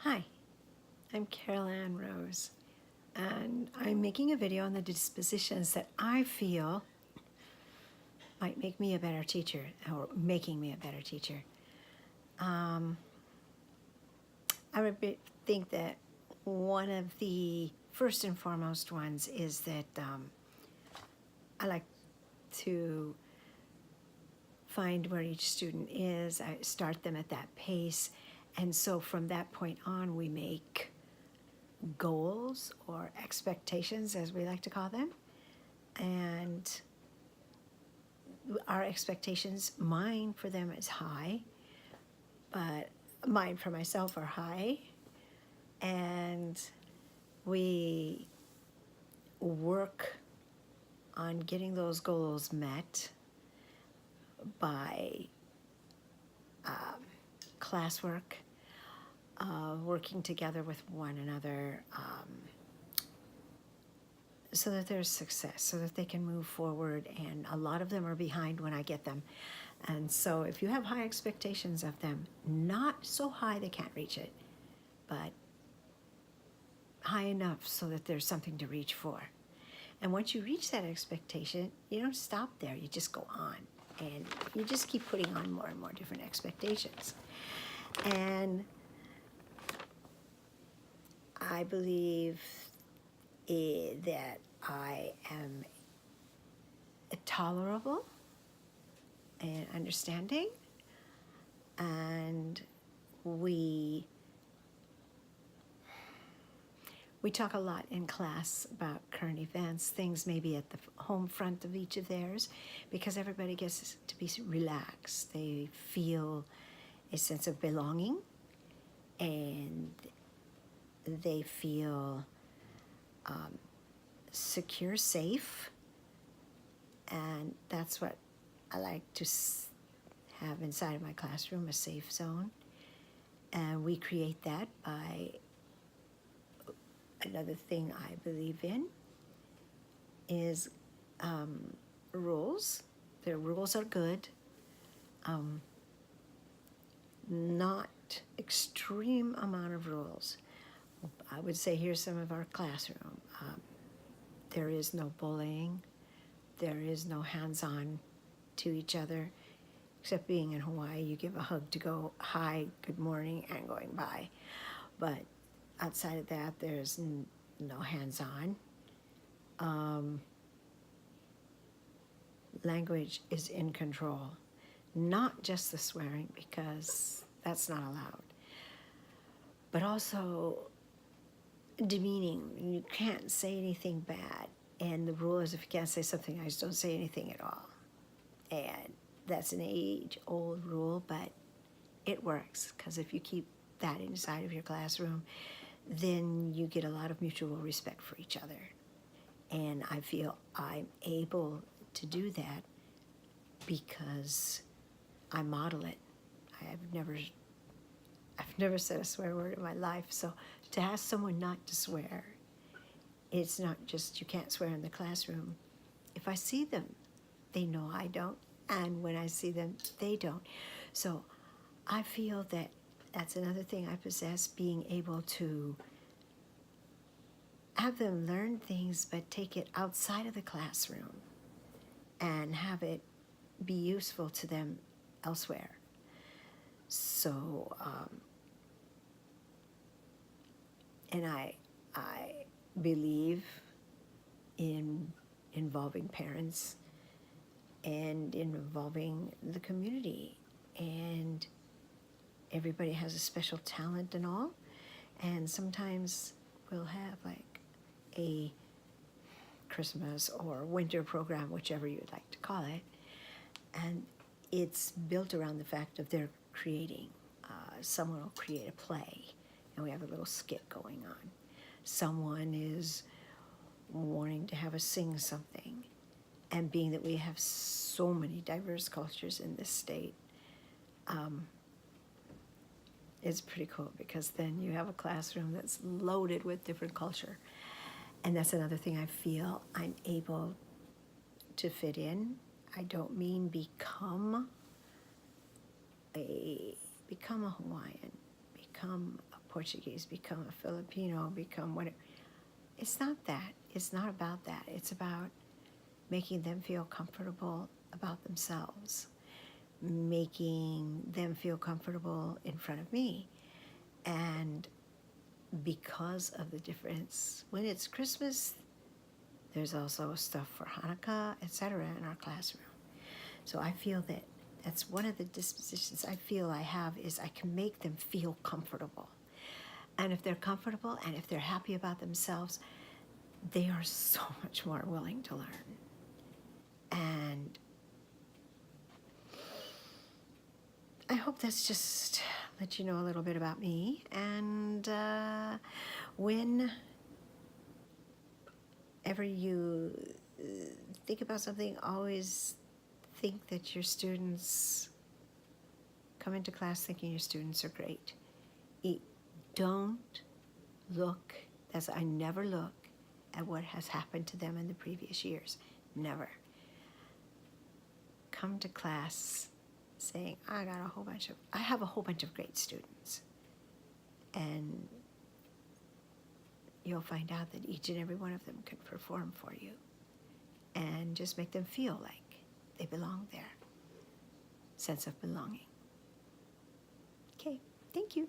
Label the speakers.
Speaker 1: Hi, I'm Carol Ann Rose, and I'm making a video on the dispositions that I feel might make me a better teacher, or making me a better teacher. Think that one of the first and foremost ones is that I like to find where each student is. I start them at that pace, and so from that point on, we make goals or expectations, as we like to call them. And our expectations, mine for them is high, but mine for myself are high. And we work on getting those goals met by classwork, working together with one another, so that there's success, so that they can move forward. And a lot of them are behind when I get them. And so if you have high expectations of them, not so high they can't reach it, but high enough so that there's something to reach for. And once you reach that expectation, you don't stop there, you just go on. And you just keep putting on more and more different expectations. And I believe that I am tolerable and understanding, and we talk a lot in class about current events, things maybe at the home front of each of theirs, because everybody gets to be relaxed. They feel a sense of belonging, and they feel secure, safe, and that's what I like to have inside of my classroom, a safe zone. And we create that by another thing I believe in is rules. The rules are good, not extreme amount of rules. I would say here's some of our classroom. There is no bullying. There is no hands-on to each other, except being in Hawaii, you give a hug to go hi, good morning, and going by. But outside of that, there's no hands-on. Language is in control, not just the swearing, because that's not allowed, but also demeaning. You can't say anything bad, and the rule is if you can't say something nice, don't say anything at all. And that's an age-old rule, but it works, because if you keep that inside of your classroom, then you get a lot of mutual respect for each other. And I feel I'm able to do that because I model it. I've never said a swear word in my life, so to ask someone not to swear, it's not just you can't swear in the classroom. If I see them, they know I don't, and when I see them, they don't. So I feel that that's another thing I possess, being able to have them learn things, but take it outside of the classroom and have it be useful to them elsewhere. So, and I believe in involving parents and involving the community, and everybody has a special talent and all, and sometimes we'll have like a Christmas or winter program, whichever you'd like to call it, and it's built around the fact of they're creating. Someone will create a play, and we have a little skit going on. Someone is wanting to have us sing something, and being that we have so many diverse cultures in this state, it's pretty cool, because then you have a classroom that's loaded with different culture. And that's another thing I feel I'm able to fit in. I don't mean become a Hawaiian, become a Portuguese, become a Filipino, become whatever. It's not that. It's not about that. It's about making them feel comfortable about themselves, making them feel comfortable in front of me. And because of the difference, when it's Christmas, there's also stuff for Hanukkah, etc. in our classroom. So I feel that that's one of the dispositions I feel I have, is I can make them feel comfortable. And if they're comfortable and if they're happy about themselves, they are so much more willing to learn. And I hope that's just let you know a little bit about me. And whenever you think about something, always think that your students, come into class thinking your students are great. Don't look, as I never look at what has happened to them in the previous years. Never. Come to class saying, I have a whole bunch of great students. And you'll find out that each and every one of them can perform for you. And just make them feel like they belong there. Sense of belonging. Okay, thank you.